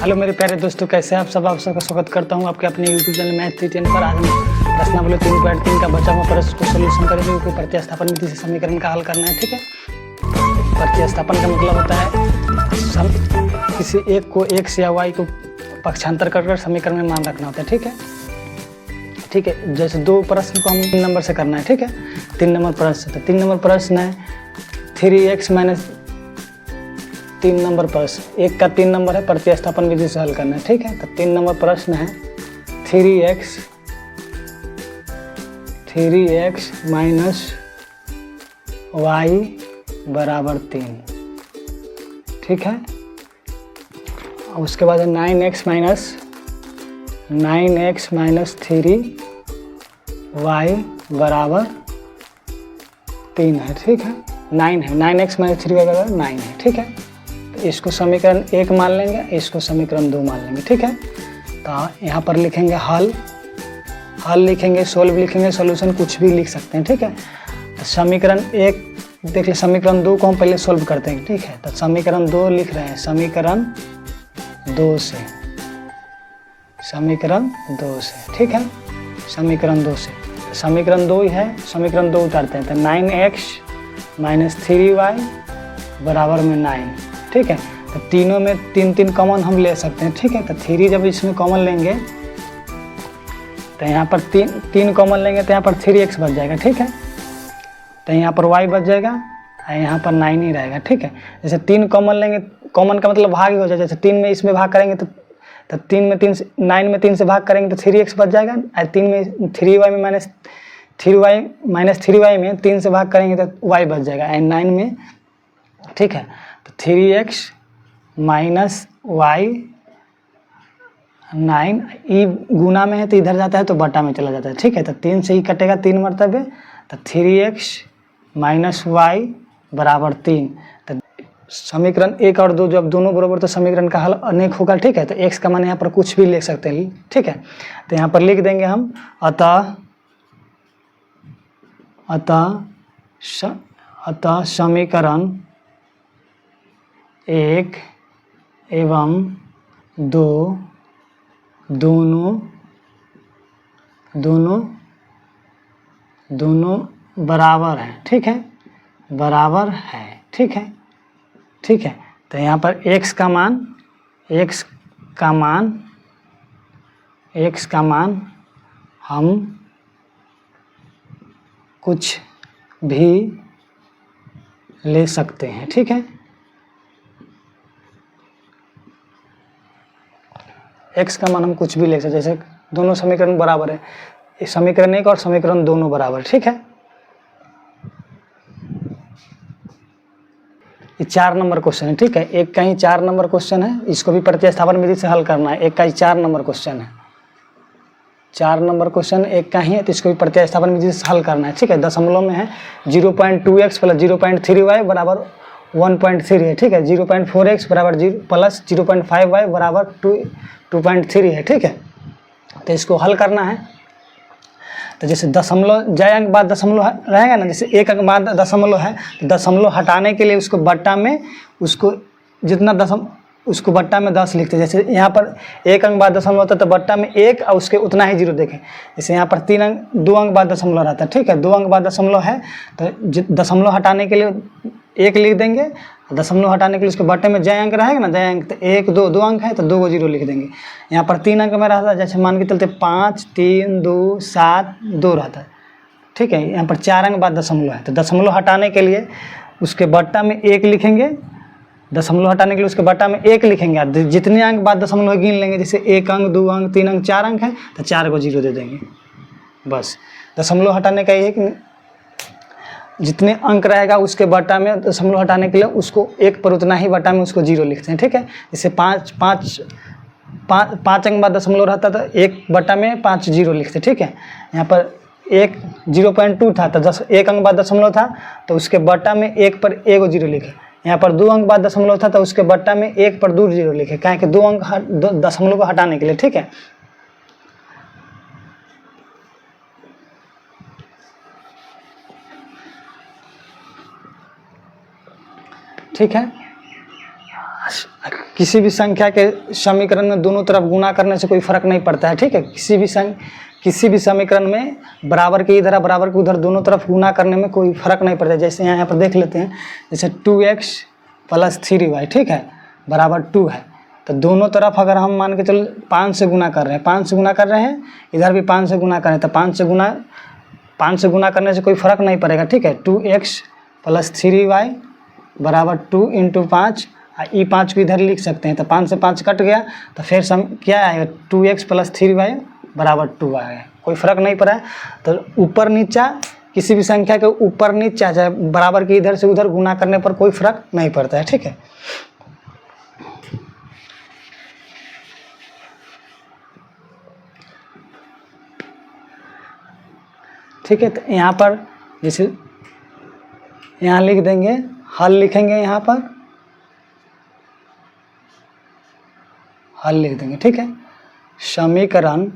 Hello मेरे प्यारे दोस्तों, कैसे आप सब। आप सबका स्वागत करता हूं आपके अपने यूट्यूब चैनल मैथ 310 पर। आज हम प्रश्नावली 3.3 का बचा हुआ प्रश्न को सोल्यूशन करेंगे। ऊपर प्रतिस्थापन विधि से समीकरण का हल करना है, ठीक है। प्रतिस्थापन का मतलब होता है किसी एक को x या y को पक्षांतर कर समीकरण में मान रखना होता है, ठीक है। ठीक है, जैसे दो प्रश्न को हम 3 नंबर से करना है, ठीक है। 3 नंबर प्रश्न, तो 3 नंबर प्रश्न है 3x माइनस 3 नंबर प्रश्न, एक का 3 नंबर है, प्रतिस्थापन विधि से हल करना है, ठीक है। तो 3 नंबर प्रश्न है 3x माइनस y बराबर 3, ठीक है। और उसके बाद है 9x माइनस 3y बराबर 3 है, ठीक है। 9 है, 9x माइनस 3y बराबर 9 है, ठीक है। इसको समीकरण 1 मान लेंगे, इसको समीकरण 2 मान लेंगे, ठीक है। तो यहाँ पर लिखेंगे हल लिखेंगे, सोल्व लिखेंगे, सॉल्यूशन कुछ भी लिख सकते हैं, ठीक है। तो समीकरण 1 देख ले, समीकरण 2 को हम पहले सोल्व करते हैं, ठीक है। तो समीकरण 2 लिख रहे हैं, समीकरण 2 से, ठीक है। समीकरण 2 से, समीकरण 2 ही है, समीकरण 2 उतारते हैं। तो 9x माइनस 3y बराबर में 9, ठीक है। तो तीनों में 3 कॉमन हम ले सकते हैं, ठीक है। तो 3 जब इसमें कॉमन लेंगे तो यहाँ पर 3 कॉमन लेंगे तो यहाँ पर 3x बच जाएगा, ठीक है। तो यहाँ पर y बच जाएगा और यहाँ पर 9 ही रहेगा, ठीक है। जैसे 3 कॉमन लेंगे, कॉमन का मतलब भाग ही हो जाए। जैसे 3 में इसमें भाग करेंगे तो 3 में 3 से 9 में 3 से भाग करेंगे तो 3x बच जाएगा। और 3 में 3y में माइनस 3y में 3 से भाग करेंगे तो y बच जाएगा और 9 में, ठीक है। तो 3x माइनस y 9, ई गुना में है तो इधर जाता है तो बटा में चला जाता है, ठीक है। तो 3 से ही कटेगा 3 मरतबे, तो 3x माइनस y बराबर 3। तो समीकरण 1 और 2 जब दोनों बराबर तो समीकरण का हल अनेक होगा, ठीक है। तो x का मान यहाँ पर कुछ भी लिख सकते हैं, ठीक है। तो यहाँ पर लिख देंगे हम अतः समीकरण 1 एवं 2 दोनों बराबर हैं, ठीक है, बराबर है, ठीक है, ठीक है। तो यहाँ पर x का मान हम कुछ भी ले सकते हैं, ठीक है। x का मान हम कुछ भी ले सकते हैं, जैसे दोनों समीकरण बराबर है, समीकरण 1 और समीकरण दोनों बराबर, ठीक है। ये 4 नंबर क्वेश्चन है, ठीक है। एक का ही 4 नंबर क्वेश्चन है, इसको भी प्रतिस्थापन विधि से हल करना है। एक का ही 4 नंबर क्वेश्चन है, 4 नंबर क्वेश्चन एक का ही है, तो इसको भी प्रतिस्थापन विधि से हल करना है, ठीक है। दशमलव में है 0.2x प्लस 0.3y बराबर 1.3 है, ठीक है। 0.4x बराबर प्लस 0.5y बराबर 2.3 है, ठीक है। तो इसको हल करना है। तो जैसे दशमलव जय अंक बाद दशमलव रहेगा ना, जैसे 1 अंक बाद दशमलव है, तो दशमलव हटाने के लिए उसको बट्टा में, उसको जितना उसको बट्टा में 10 लिखते हैं। जैसे यहाँ पर 1 अंक बाद दशमलव होता है तो बट्टा में 1 और उसके उतना ही 0 देखें। जैसे यहाँ पर 2 अंक बाद दशमलव रहता है, ठीक है। 2 अंक बाद दशमलव है तो दशमलव हटाने के लिए 1 लिख देंगे, दशमलव हटाने के लिए उसके बट्टे में जय अंक रहेगा ना, जय अंक, तो 1 2 अंक है तो 2 को 0 लिख देंगे। यहाँ पर 3 अंक में रहता है, जैसे मान के चलते 5 3 2 7 2 रहता है, ठीक है। यहाँ पर 4 अंक बाद दशमलव है, तो दशमलव हटाने के लिए उसके बट्टा में 1 लिखेंगे, दशमलव हटाने के लिए उसके बट्टा में 1 लिखेंगे। जितने अंक बाद दशमलव गिन लेंगे, जैसे 1 अंक 2 अंक 3 अंक 4 अंक है तो 4 को 0 दे देंगे, बस। दशमलव हटाने का ये है कि जितने अंक रहेगा उसके बट्टा में दशमलव हटाने के लिए उसको 1 पर उतना ही बट्टा में उसको 0 लिखते हैं, ठीक है। जैसे 5 अंक बाद दशमलव रहता तो 1 बट्टा में 5 0 लिखते, ठीक है। यहाँ पर 0.2 था तो 1 अंक बाद दशमलव था तो उसके बट्टा में 1 पर 1 0 लिखे। यहाँ पर 2 अंक बाद दशमलव था तो उसके बट्टा में 1 पर 2 0 लिखे, क्या है कि 2 अंक दशमलव को हटाने के लिए, ठीक है। ठीक है, किसी भी संख्या के समीकरण में दोनों तरफ गुना करने से कोई फर्क नहीं पड़ता है, ठीक है। किसी भी समीकरण में बराबर के इधर बराबर के उधर दोनों तरफ गुना करने में कोई फर्क नहीं पड़ता है। जैसे यहाँ पर देख लेते हैं, जैसे 2x + 3y, ठीक है, बराबर 2 है। तो दोनों तरफ अगर हम मान के चलो 5 से गुना कर रहे हैं, 5 से गुना कर रहे हैं, इधर भी 5 से गुना करें, तो 5 से गुना करने से कोई फर्क नहीं पड़ेगा, ठीक है। 2x + 3y बराबर 2 × 5, ई 5 को इधर लिख सकते हैं, तो 5 से 5 कट गया, तो फिर क्या आएगा, 2x + 3y बराबर 2 आएगा। कोई फर्क नहीं पड़ा है। तो ऊपर नीचा किसी भी संख्या के ऊपर नीचा चाहे बराबर के इधर से उधर गुना करने पर कोई फर्क नहीं पड़ता है, ठीक है। ठीक है, तो यहाँ पर जैसे यहाँ लिख देंगे, हल लिखेंगे, यहाँ पर हल लिख देंगे, ठीक है। समीकरण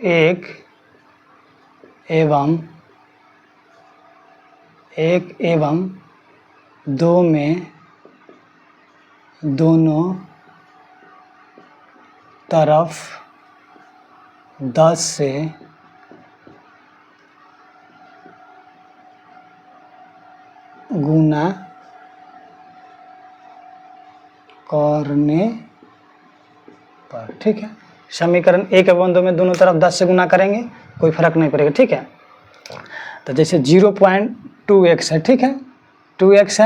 1 एवं 2 में दोनों तरफ 10 से गुना करने पर, ठीक है। समीकरण 1 एवं 2 में दोनों तरफ 10 से गुना करेंगे, कोई फर्क नहीं पड़ेगा, ठीक है। तो जैसे 0.2x है, ठीक है, 2x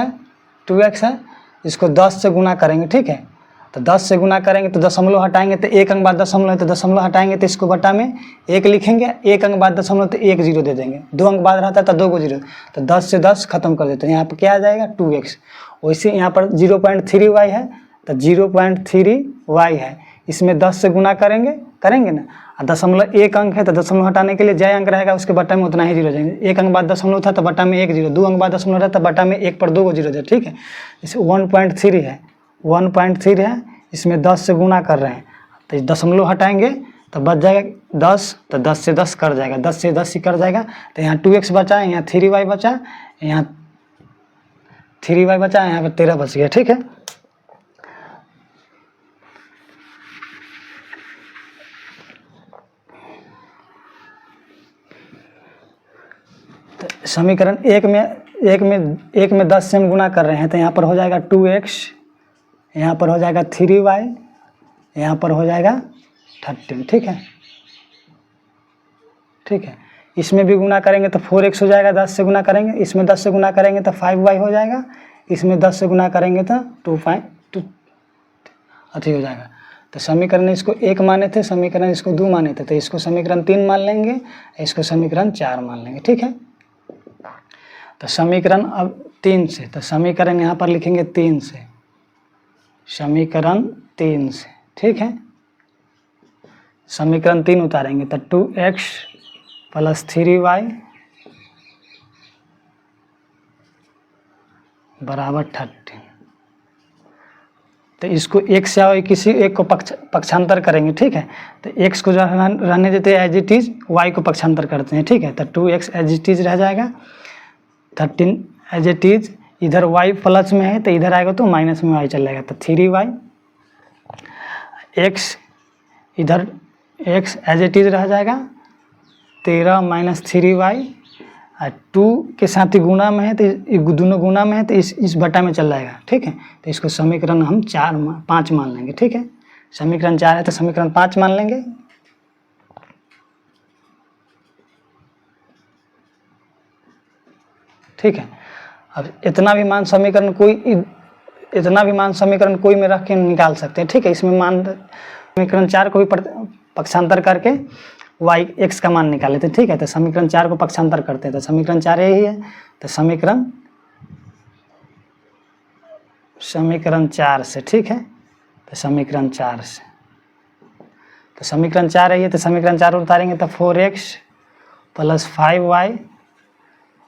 है, इसको 10 से गुना करेंगे, ठीक है। तो 10 से गुना करेंगे तो दशमलव हटाएंगे, तो 1 अंक बाद दशमलव है, तो दशमलव हटाएंगे तो इसको बटा में 1 लिखेंगे, 1 अंक बाद दशमलव तो 1 0 दे देंगे, 2 अंक बाद रहता है तो 2 को 0, तो 10 से 10 खत्म कर देते हैं। यहाँ पर क्या आ जाएगा, 2x। वैसे यहाँ पर 0.3y है, तो 0.3y है, इसमें 10 से गुना करेंगे ना, और दशमलव 1 अंक है, तो दशमलव हटाने के लिए जय अंक रहेगा उसके बटा में उतना ही 0 जाएंगे। 1 अंक बाद दशमलव था तो बटा में 1 0, 2 अंक बाद दशमलव रहता तो बटा में 1 पर 2 को 0 दे, ठीक है। जैसे 1.3 है, 1.3 है, इसमें 10 से गुना कर रहे हैं, तो दशमलव हटाएंगे तो बच जाएगा 10, तो 10 से 10 कर जाएगा, 10 से 10 ही कर जाएगा। तो यहाँ 2x बचा, यहाँ 3y बचा, यहाँ 3y बचा, यहाँ पर 13 बच गया, ठीक है। तो समीकरण 1 में 10 से हम गुना कर रहे हैं, तो यहाँ पर हो जाएगा 2x, यहाँ पर हो जाएगा 3y, यहाँ पर हो जाएगा 13, ठीक है, ठीक है। इसमें भी गुना करेंगे तो 4x हो जाएगा, 10 से गुना करेंगे, इसमें 10 से गुना करेंगे तो 5y हो जाएगा, इसमें 10 से गुना करेंगे तो 2 अथी हो जाएगा। तो समीकरण इसको 1 माने थे, समीकरण इसको 2 माने थे, तो इसको समीकरण 3 मान लेंगे, इसको समीकरण 4 मान लेंगे, ठीक है। तो समीकरण अब 3 से, तो समीकरण यहाँ पर लिखेंगे 3 से, समीकरण 3 से, ठीक है। समीकरण 3 उतारेंगे तो 2x + 3y बराबर 13। तो इसको एक से और किसी एक को पक्षांतर करेंगे, ठीक है। तो x को जो रहने देते हैं एज इट इज, y को पक्षांतर करते हैं, ठीक है। तो 2x एज इट इज रह जाएगा, 13 एज इट इज, इधर y प्लस में है तो इधर आएगा तो माइनस में y चल जाएगा, तो 3y, x इधर x एज इट इज रह जाएगा, 13 - 3y, 2 के साथ ही गुना में है तो दोनों गुना में है तो इस बटा में चल जाएगा, ठीक है। तो इसको समीकरण हम 5 मान लेंगे, ठीक है। समीकरण 4 है तो समीकरण 5 मान लेंगे, ठीक है। अब इतना भी मान समीकरण कोई में रख के निकाल सकते हैं, ठीक है। इसमें समीकरण 4 को भी पक्षांतर करके y x का मान निकाले थे, ठीक है। तो समीकरण 4 को पक्षांतर करते हैं, तो समीकरण 4 यही है। तो समीकरण 4 से, ठीक है। तो समीकरण 4 से, तो समीकरण 4 है, तो समीकरण 4 उतारेंगे तो 4x + 5y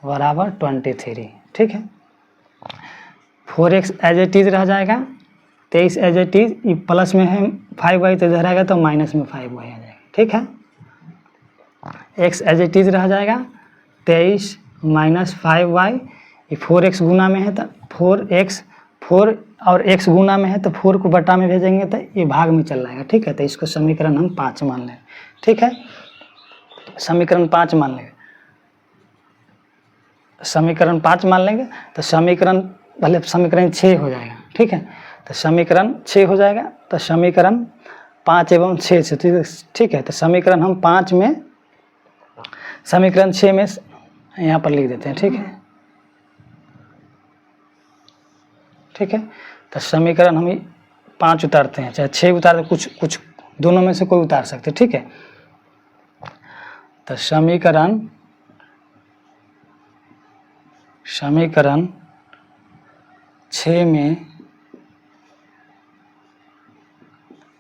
बराबर 23, ठीक है। 4x एज इट इज रह जाएगा, 23 एज इट इज, प्लस में है 5y तो इधर आएगा तो माइनस में 5y आ जाएगा, ठीक है। x एज इट इज रह जाएगा, 23 माइनस 5y, ये 4x गुना में है तो 4x, 4 और x गुना में है तो 4 को बटा में भेजेंगे तो ये भाग में चल जाएगा। ठीक है, तो इसको समीकरण हम 5 मान लेंगे। ठीक है, समीकरण 5 मान लेंगे, समीकरण 5 मान लेंगे तो समीकरण भले समीकरण 6 हो जाएगा। ठीक है, तो समीकरण 6 हो जाएगा, तो समीकरण 5 एवं 6 से, ठीक है, तो समीकरण हम 5 में, समीकरण 6 में यहाँ पर लिख देते हैं। ठीक है, ठीक है, तो समीकरण हम 5 उतारते हैं, चाहे 6 उतारते, कुछ दोनों में से कोई उतार सकते। ठीक है, तो समीकरण 6 में,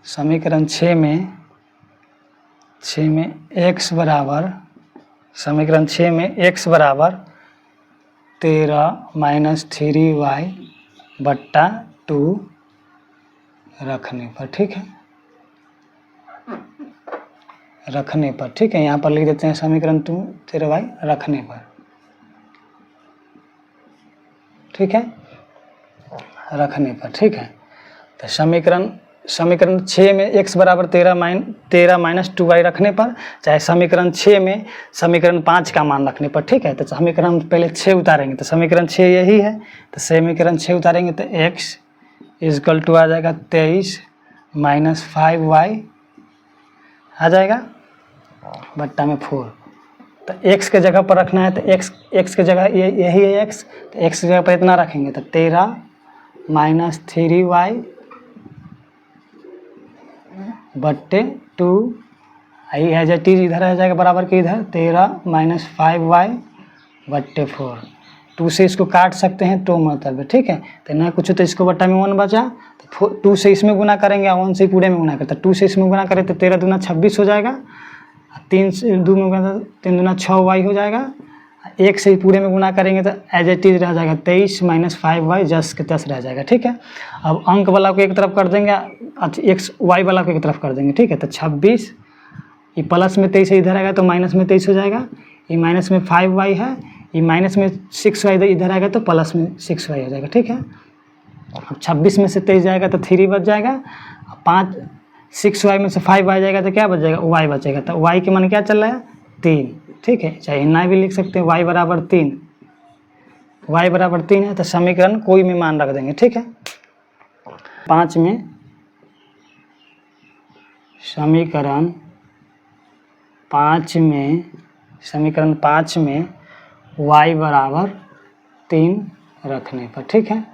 समीकरण 6 में x बराबर, समीकरण 6 में x बराबर 13 माइनस 3y बट्टा 2 रखने पर। ठीक है, रखने पर। ठीक है, यहाँ पर लिख देते हैं समीकरण 2 13y रखने पर। ठीक है, रखने पर। ठीक है, तो समीकरण 6 में x बराबर 13 माइनस 2y रखने पर, चाहे समीकरण 6 में समीकरण 5 का मान रखने पर। ठीक है, तो समीकरण पहले 6 उतारेंगे, तो समीकरण 6 यही है, तो समीकरण 6 उतारेंगे तो x इजकल टू आ जाएगा 23 माइनस 5y आ जाएगा बट्टा में 4। तो x के जगह पर रखना है, तो x के जगह यही है x, तो x की जगह पर इतना रखेंगे, तो 13 माइनस 3y बट्टे 2, एज इट इज इधर आ जाएगा बराबर के इधर, 13 माइनस 5y बट्टे 4। 2 से इसको काट सकते हैं, तो मतलब। ठीक है, तो ना कुछ तो इसको बट्टा में 1 बचा, तो 2 से इसमें गुना करेंगे, 1 से पूरे में गुना करते, 2 से इसमें गुना करें तो 13 दूना 26 हो जाएगा, 3 से 2 में गुना 3 दूना 6y हो जाएगा, 1 से पूरे में गुना करेंगे तो एज इट इज रह जाएगा 23 माइनस 5y 10 के 10 रह जाएगा। ठीक है, अब अंक वाला को एक तरफ कर देंगे, x y वाला को एक तरफ कर देंगे। ठीक है, तो 26, ये प्लस में 23 इधर आएगा तो माइनस में 23 हो जाएगा, ये माइनस में 5y है, ये माइनस में 6y इधर आएगा तो प्लस में 6y हो जाएगा। ठीक है, अब 26 में से 23 जाएगा तो 3 बच जाएगा, 6y में से 5 आ जाएगा तो क्या बच जाएगा, y बचेगा, तो y के मान क्या चल रहा है 3। ठीक है, चाहे ना भी लिख सकते हैं, y बराबर 3, y बराबर 3 है, तो समीकरण कोई भी मान रख देंगे। ठीक है, 5 में, समीकरण 5 में y बराबर 3 रखने पर। ठीक है,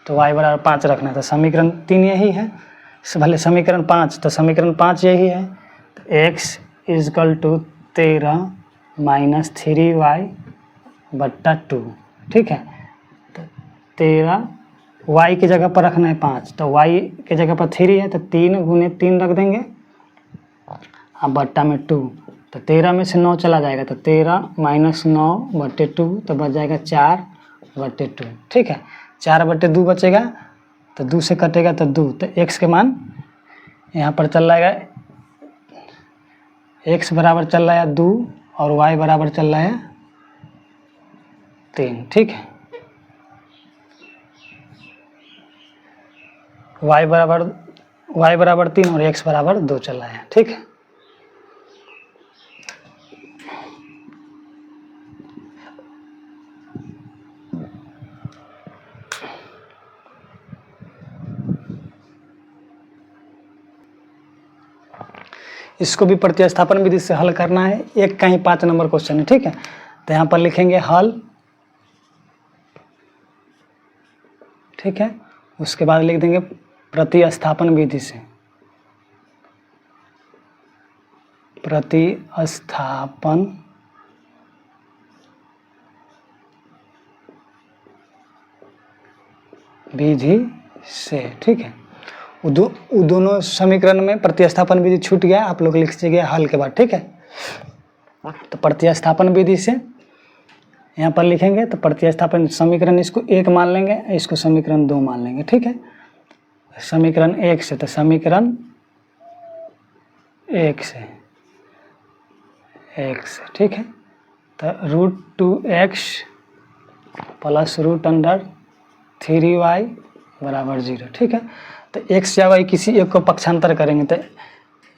तो y बराबर 5 रखना है, तो समीकरण 3 यही है, भले समीकरण 5, तो समीकरण 5 यही है, तो x equal to 13 minus 3y बट्टा 2। ठीक है, तो 13 y की जगह पर रखना है 5, तो y की जगह पर 3 है, तो 3 गुने 3 रख देंगे, अब बट्टा में 2, तो 13 में से 9 चला जाएगा, तो 13 माइनस 9 बट्टे 2, तो बच जाएगा 4 बट्टे 2। ठीक है, 4 बट्टे 2 बचेगा, तो 2 से कटेगा तो 2, तो x के मान यहाँ पर चल रहा है, x बराबर चल रहा है 2 और y बराबर चल रहा है 3। ठीक है, y बराबर 3 और x बराबर 2 चल रहा है। ठीक है, इसको भी प्रतिस्थापन विधि से हल करना है, एक का ही 5 नंबर क्वेश्चन है। ठीक है, तो यहाँ पर लिखेंगे हल। ठीक है, उसके बाद लिख देंगे प्रतिस्थापन विधि से, प्रतिस्थापन विधि से। ठीक है, दोनों समीकरण में प्रतिस्थापन विधि छूट गया, आप लोग लिख लीजिए हल के बाद। ठीक है, तो प्रतिस्थापन विधि से यहाँ पर लिखेंगे, तो प्रतिस्थापन समीकरण इसको 1 मान लेंगे, इसको समीकरण 2 मान लेंगे। ठीक है, समीकरण 1 से, तो समीकरण 1 से एक्स, ठीक है। तो √2x प्लस √3y बराबर 0, ठीक है। तो x या y किसी एक को पक्षांतर करेंगे तो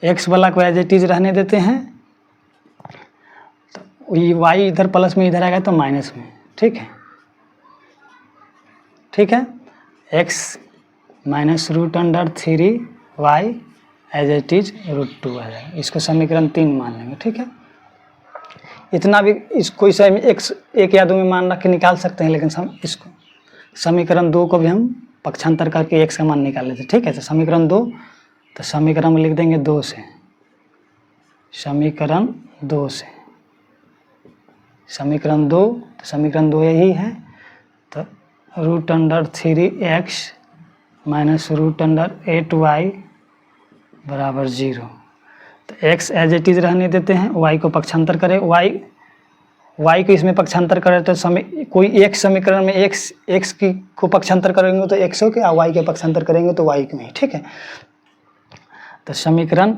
x वाला को एज इट इज रहने देते हैं, तो y इधर प्लस में इधर आएगा तो माइनस में, ठीक है, ठीक है। x minus √3y as it is √2 आ जाएगा। इसको समीकरण 3 मान लेंगे, ठीक है। इतना भी इसको इसे x 1 या 2 में मान रख के निकाल सकते हैं, लेकिन हम इसको समीकरण 2 को भी हम पक्षांतर करके x का मान निकाल लेते हैं, ठीक है। तो समीकरण 2, तो समीकरण में लिख देंगे 2 से, समीकरण 2 से, समीकरण 2, तो समीकरण 2 यही है। तो √3x माइनस √8y बराबर 0। तो x एज इट इज रहने देते हैं, y को पक्षांतर करें, y को इसमें पक्षांतर करें तो कोई एक समीकरण में x को पक्षांतर करेंगे तो x हो के, और y के पक्षांतर करेंगे तो y में, ठीक है। तो समीकरण,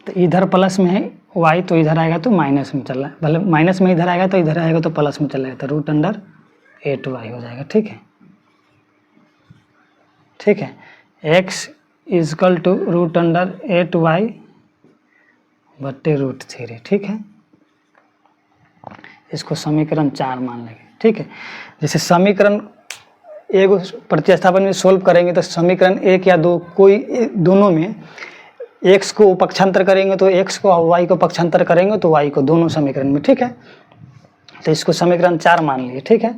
तो इधर प्लस में है y, तो इधर आएगा तो माइनस में चल रहा है, भले माइनस में इधर आएगा तो इधर आएगा तो प्लस में चलेगा, तो √8y हो जाएगा, ठीक है, ठीक है। x इजकल टू √8y बट्टे √3, ठीक है। इसको समीकरण 4 मान लेंगे, ठीक है। जैसे समीकरण एक प्रतिस्थापन में सोल्व करेंगे तो समीकरण 1 या 2 कोई दोनों में x को पक्षांतर करेंगे तो x को, और y को पक्षांतर करेंगे तो y को, दोनों समीकरण में, ठीक है। तो इसको समीकरण 4 मान लिए, ठीक है।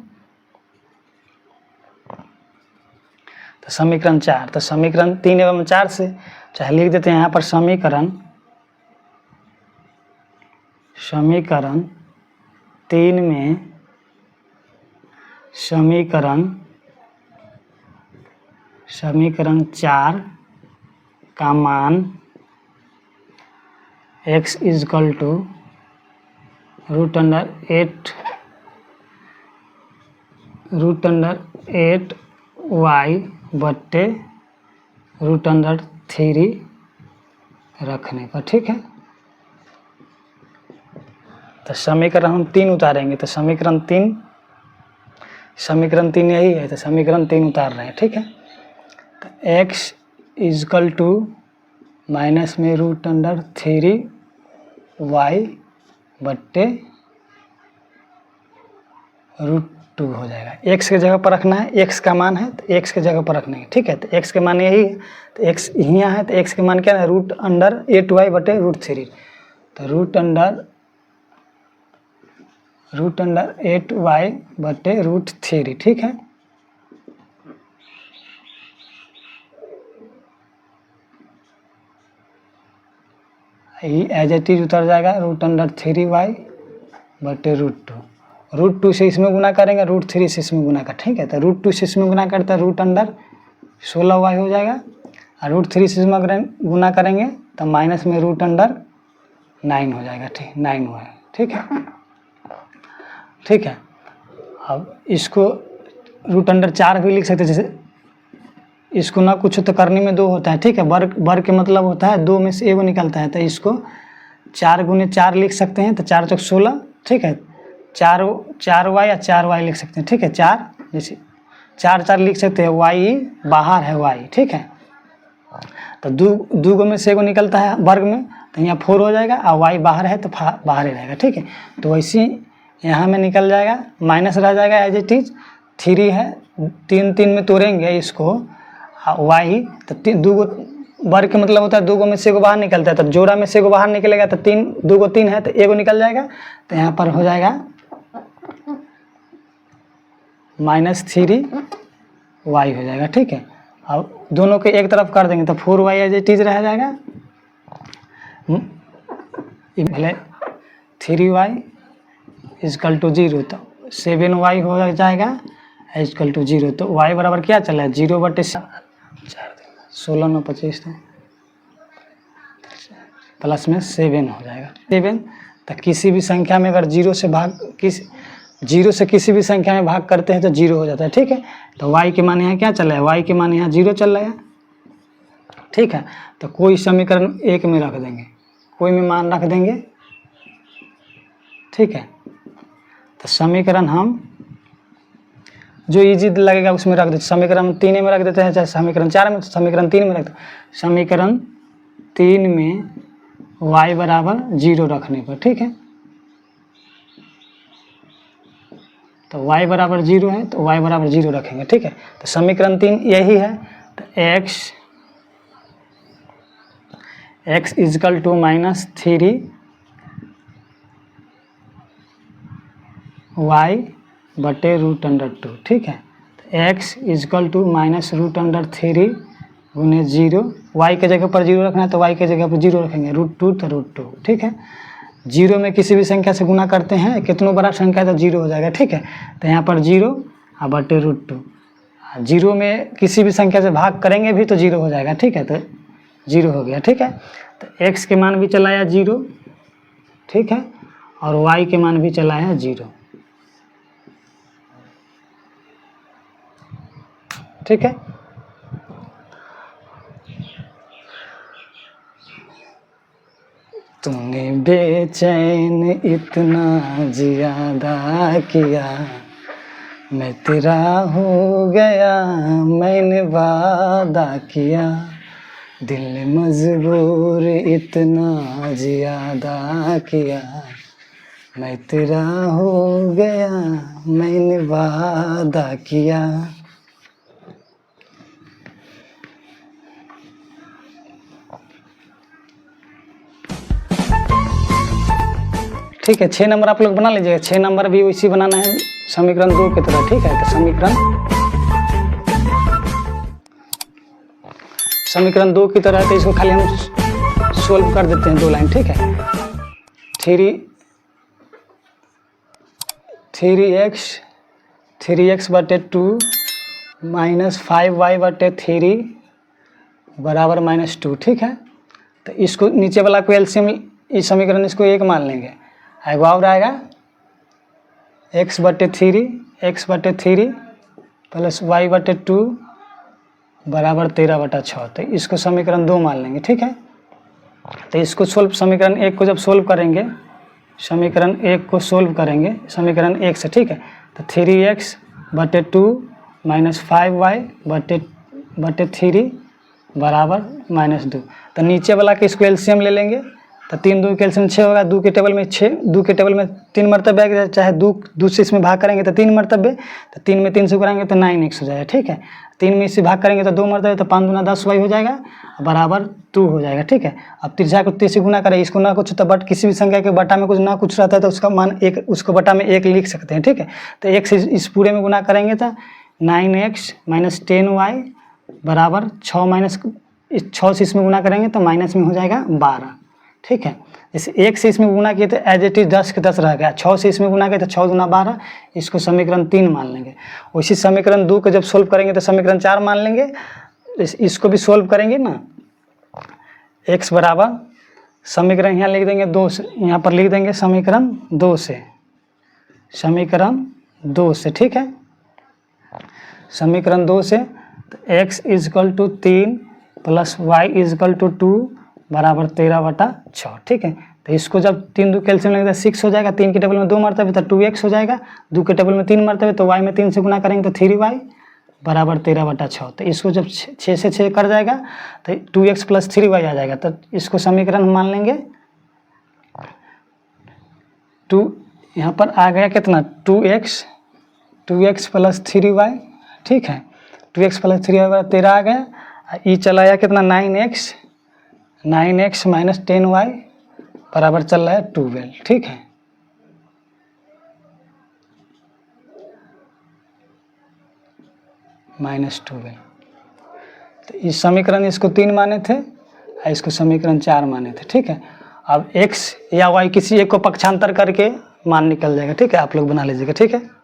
तो समीकरण 4, तो समीकरण 3 एवं 4 से चाहे लिख देते हैं यहाँ पर समीकरण 3 में समीकरण 4 का मान x इजकल टू √8y बट्टे √3 रखने पर, ठीक है। तो समीकरण हम 3 उतारेंगे, तो समीकरण 3 यही है, तो समीकरण 3 उतार रहे हैं, ठीक है। तो x इजकल टू माइनस में √3y बट्टे √2 हो जाएगा। x के जगह पर रखना है, x का मान है तो x के जगह पर रखना है, ठीक है। तो x के मान यही है, तो x यहाँ है तो x के मान क्या है, √8y बटे √3, तो √8y बटे √3, ठीक है। ये एज इट इज उतर जाएगा √3y बटे √2, √2 से इसमें गुना करेंगे, √3 से इसमें गुना कर, ठीक है। तो √2 से इसमें गुना करता है √16y हो जाएगा, और √3 से इसमें गुना करेंगे तो माइनस में √9 हो जाएगा, ठीक, 9 हुआ है, ठीक है, ठीक है। अब इसको √4 भी लिख सकते हैं, जैसे इसको ना कुछ तो करने में 2 होता है, ठीक है। वर्ग के मतलब होता है 2 में से एगो निकलता है, तो इसको 4 गुने 4 लिख सकते हैं, तो 4 चौक 16, ठीक है। 4y या 4y लिख सकते हैं, ठीक है। 4 जैसे 4 लिख सकते हैं, y बाहर है y, ठीक है। तो 2 में से एगो निकलता है वर्ग में, तो यहाँ 4 हो जाएगा, और y बाहर है तो बाहर ही रहेगा, ठीक है। तो वैसे यहाँ में निकल जाएगा, माइनस रह जाएगा एज इट इज, 3 है, 3 में तोड़ेंगे इसको, y तो 2 वर्ग के मतलब होता है 2 में से एगो बाहर निकलता है, तो जोड़ा में से एगो बाहर निकलेगा, तो 2 है तो एगो निकल जाएगा, तो यहाँ पर हो जाएगा -3y हो जाएगा, ठीक है। अब दोनों के एक तरफ कर देंगे तो 4y एज इट इज रह जाएगा, भले 3y इजकल टू 0, तो 7y हो जाएगा इजकल टू 0। तो y बराबर क्या चला है, 0 बटे 16 में 25 प्लस में 7 हो जाएगा, 7। तो किसी भी संख्या में अगर 0 से किसी भी संख्या में भाग करते हैं तो 0 हो जाता है, ठीक है। तो y के मान यहाँ क्या चल रहा है, y के मान यहाँ 0 चल रहा है, ठीक है। तो कोई समीकरण 1 में रख देंगे, कोई में मान रख देंगे, ठीक है। तो समीकरण हम जो इजी लगेगा उसमें रख देते, समीकरण 3 में रख देते हैं, चाहे समीकरण 4 में, समीकरण 3 में रखते हैं। समीकरण 3 में y बराबर 0 रखने पर, ठीक है। तो y बराबर 0 है तो y बराबर 0 रखेंगे, ठीक है। तो समीकरण 3 यही है। तो x इजकल टू -3 y बटे √2, ठीक है। तो x इजकल टू -√3 गुने 0, y के जगह पर 0 रखना है तो y के जगह पर 0 रखेंगे, √2 तो √2, ठीक है। 0 में किसी भी संख्या से गुना करते हैं, कितनों बड़ा संख्या है तो 0 हो जाएगा, ठीक है। तो यहाँ पर 0 और बटे √2, 0 में किसी भी संख्या से भाग करेंगे भी तो 0 हो जाएगा, ठीक है। तो 0 हो गया, ठीक है। तो x के मान भी चला आया 0, ठीक है, और y के मान भी चला आया 0, ठीक है। तूने बेचैन इतना ज्यादा किया, मैं तेरा हो गया, मैंने वादा किया, दिल ने मजबूर इतना ज्यादा किया, मैं तेरा हो गया, मैंने वादा किया। ठीक है, 6 नंबर आप लोग बना लीजिएगा। 6 नंबर भी वैसी बनाना है समीकरण 2 की तरह, ठीक है। तो समीकरण 2 की तरह है तो इसको खाली हम सोल्व कर देते हैं 2 लाइन, ठीक है। 3x बटे 2 -5y बटे 3 बराबर -2, ठीक है। तो इसको नीचे वाला को एलसीएम, इस समीकरण इसको 1 मान लेंगे। आएगा और आएगा x बटे 3 प्लस y बटे 2 बराबर 13/6। तो इसको समीकरण 2 मान लेंगे, ठीक है। तो इसको समीकरण 1 को जब सोल्व करेंगे, समीकरण 1 को सोल्व करेंगे समीकरण 1 से, ठीक है। तो 3x बटे 2 -5y बटे 3 बराबर -2। तो नीचे वाला के इसको एलसीएम ले लेंगे। तो 3 2 के एलसीएम 6 होगा, 2 के टेबल में 6, 2 के टेबल में 3 मरतबे आएगा, चाहे 2 से इसमें भाग करेंगे तो 3 मरतबे, तो 3 में 3 से कराएंगे तो 9x हो जाएगा, ठीक है। 3 में इससे भाग करेंगे तो 2 मरतबे, तो 5 दूना 10y हो जाएगा, बराबर 2 हो जाएगा, ठीक है। अब तिरछा को 3 से गुना करें, इसको ना कुछ तो बट किसी भी संख्या के बटा में कुछ ना कुछ रहता है तो उसका मान 1, उसको बटा में 1 लिख सकते हैं, ठीक है। तो 1 से इस पूरे में गुना करेंगे तो 9x - 10y बराबर 6 से इसमें गुना करेंगे तो माइनस में हो जाएगा 12, ठीक है। जैसे 1 से इसमें गुना किए तो एज इट इज 10 के 10 रह गया, 6 से इसमें गुना किए तो 6 दूना 12, इसको समीकरण 3 मान लेंगे। उसी समीकरण 2 को जब सोल्व करेंगे तो समीकरण 4 मान लेंगे। इसको भी सोल्व करेंगे ना, x बराबर समीकरण यहाँ लिख देंगे 2 से, यहाँ पर लिख देंगे समीकरण 2 से, ठीक है। समीकरण 2 से तो x equal to 3 plus y equal to 2 बराबर 13/6, ठीक है। तो इसको जब 3 2 कैल्शियम लगेगा 6 हो जाएगा, 3 के टेबल में 2 मरतबे तो 2x हो जाएगा, 2 के टेबल में 3 मरतबे तो y में 3 से गुना करेंगे तो 3y बराबर 13/6। तो इसको जब 6 से 6 कर जाएगा तो 2x प्लस 3y आ जाएगा। तो इसको समीकरण मान लेंगे 2, यहाँ पर आ गया कितना 2x प्लस 3y, ठीक है। 2x प्लस 3y बराबर 13 आ गया। ई चला आया कितना 9x माइनस 10y बराबर चल रहा है 12, ठीक है। -12। तो इस समीकरण इसको 3 माने थे, इसको समीकरण 4 माने थे, ठीक है। अब x या y किसी एक को पक्षांतर करके मान निकल जाएगा, ठीक है। आप लोग बना लीजिएगा, ठीक है।